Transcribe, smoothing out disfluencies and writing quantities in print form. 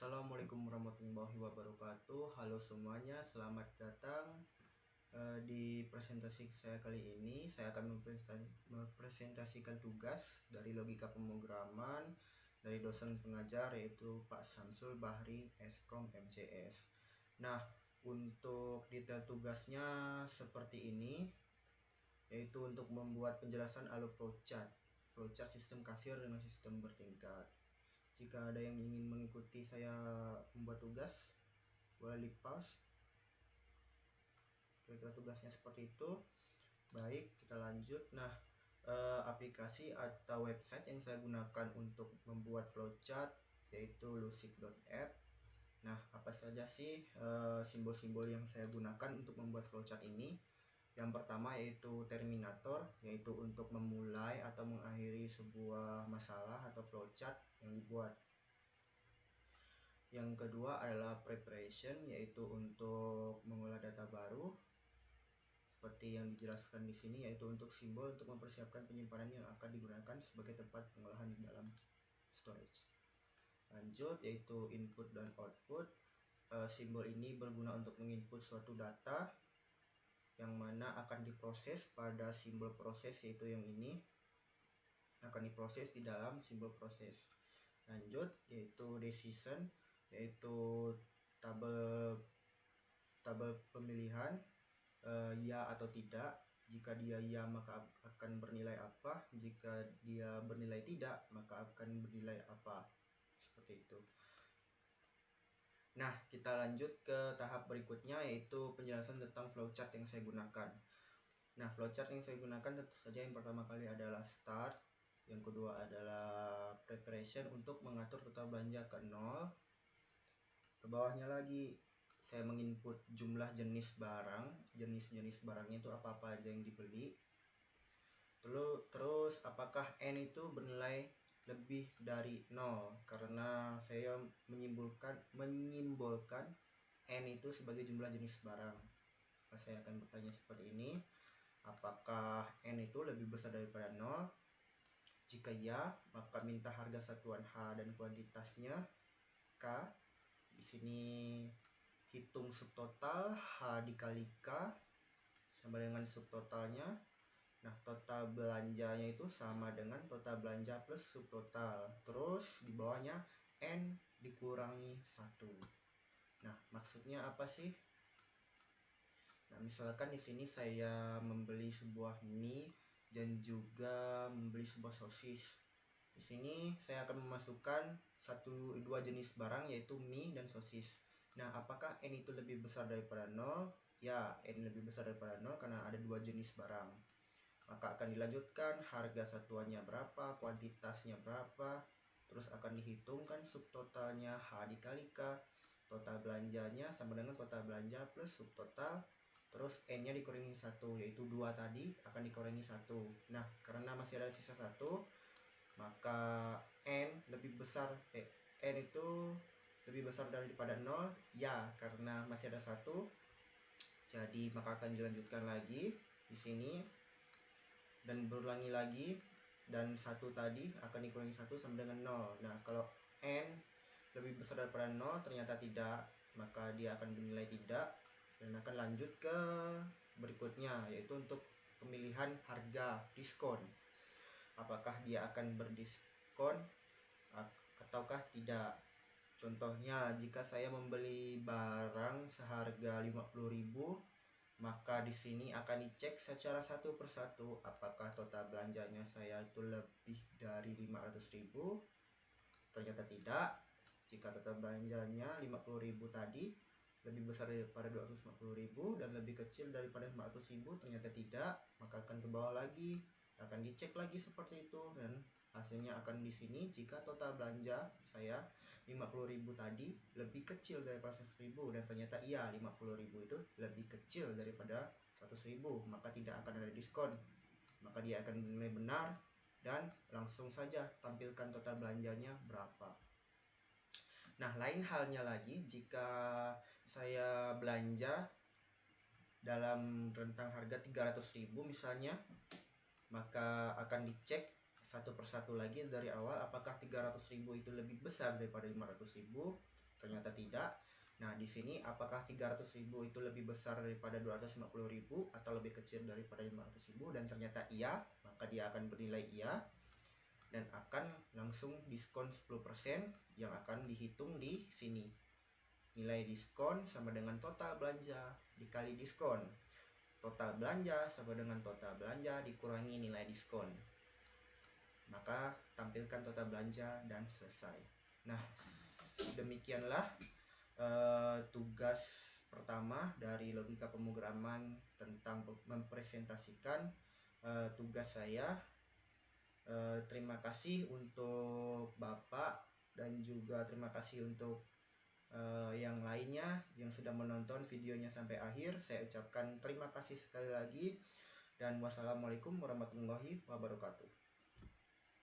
Assalamualaikum warahmatullahi wabarakatuh. Halo semuanya, selamat datang di presentasi saya kali ini. Saya akan mempresentasikan tugas dari logika pemrograman dari dosen pengajar yaitu Pak Syamsul Bahri Eskom MCS. Nah, untuk detail tugasnya seperti ini, yaitu untuk membuat penjelasan alur flowchart sistem kasir dengan sistem bertingkat. Jika ada yang ingin mengikuti saya membuat tugas, boleh di pause. Kira-kira tugasnya seperti itu. Baik, kita lanjut. Nah, aplikasi atau website yang saya gunakan untuk membuat flowchart yaitu lucid.app. Nah, apa saja sih simbol-simbol yang saya gunakan untuk membuat flowchart ini? Yang pertama yaitu terminator, yaitu untuk memulai atau mengakhiri sebuah masalah atau flowchart yang dibuat. Yang kedua adalah preparation, yaitu untuk mengolah data baru. Seperti yang dijelaskan di sini, yaitu untuk simbol untuk mempersiapkan penyimpanan yang akan digunakan sebagai tempat pengolahan di dalam storage. Lanjut, yaitu input dan output. Simbol ini berguna untuk menginput suatu data yang mana akan diproses pada simbol proses, yaitu yang ini akan diproses di dalam simbol proses. Lanjut, yaitu decision, yaitu tabel pemilihan ya atau tidak. Jika dia ya maka akan bernilai apa, jika dia bernilai tidak maka akan bernilai apa, seperti itu. Nah, kita lanjut ke tahap berikutnya, yaitu penjelasan tentang flowchart yang saya gunakan. Nah, flowchart yang saya gunakan tentu saja yang pertama kali adalah start, yang kedua adalah preparation untuk mengatur total belanja ke 0. Ke bawahnya lagi saya menginput jumlah jenis barang, jenis barangnya itu apa-apa aja yang dibeli. Terus apakah N itu bernilai lebih dari 0, karena saya menyimbolkan N itu sebagai jumlah jenis barang. Maka saya akan bertanya seperti ini, apakah N itu lebih besar daripada 0? Jika ya, maka minta harga satuan H dan kuantitasnya K. Di sini hitung subtotal H dikali K sama dengan subtotalnya. Nah, total belanjanya itu sama dengan total belanja plus subtotal. Terus di bawahnya N dikurangi 1. Nah, maksudnya apa sih? Nah, misalkan di sini saya membeli sebuah mie dan juga membeli sebuah sosis. Di sini saya akan memasukkan dua jenis barang, yaitu mie dan sosis. Nah, apakah N itu lebih besar daripada 0? Ya, N lebih besar daripada 0 karena ada dua jenis barang. Maka akan dilanjutkan harga satuannya berapa, kuantitasnya berapa, terus akan dihitungkan subtotalnya H dikali K, total belanjanya sama dengan total belanja plus subtotal, terus N nya dikurangi 1, yaitu 2 tadi akan dikurangi 1. Nah, karena masih ada sisa 1, maka N itu lebih besar daripada 0, ya, karena masih ada 1. Jadi maka akan dilanjutkan lagi di sini dan berulangi lagi, dan 1 tadi akan dikurangi 1 sama dengan 0. Nah, kalau N lebih besar daripada 0 ternyata tidak, maka dia akan bernilai tidak dan akan lanjut ke berikutnya, yaitu untuk pemilihan harga diskon. Apakah dia akan berdiskon ataukah tidak? Contohnya, jika saya membeli barang seharga 50.000, maka di sini akan dicek secara satu persatu apakah total belanjanya saya itu lebih dari 500.000. Ternyata tidak. Jika total belanjanya 50.000 tadi lebih besar daripada 250.000 dan lebih kecil daripada 500.000, ternyata tidak, maka akan ke bawah lagi, akan dicek lagi seperti itu, dan hasilnya akan di sini. Jika total belanja saya 50.000 tadi lebih kecil daripada 100.000 dan ternyata iya 50.000 itu lebih kecil daripada 100.000, maka tidak akan ada diskon, maka dia akan bernilai benar dan langsung saja tampilkan total belanjanya berapa. Nah, lain halnya lagi jika saya belanja dalam rentang harga 300.000 misalnya, maka akan dicek satu persatu lagi dari awal apakah 300.000 itu lebih besar daripada 500.000. Ternyata tidak. Nah, di sini apakah 300.000 itu lebih besar daripada 250.000 atau lebih kecil daripada 500.000? Dan ternyata iya, maka dia akan bernilai iya dan akan langsung diskon 10% yang akan dihitung di sini. Nilai diskon sama dengan total belanja dikali diskon. Total belanja sama dengan total belanja dikurangi nilai diskon. Maka tampilkan total belanja dan selesai. Nah, demikianlah tugas pertama dari logika pemrograman tentang mempresentasikan tugas saya. Terima kasih untuk Bapak dan juga terima kasih untuk yang lainnya yang sudah menonton videonya sampai akhir. Saya ucapkan terima kasih sekali lagi dan wassalamualaikum warahmatullahi wabarakatuh.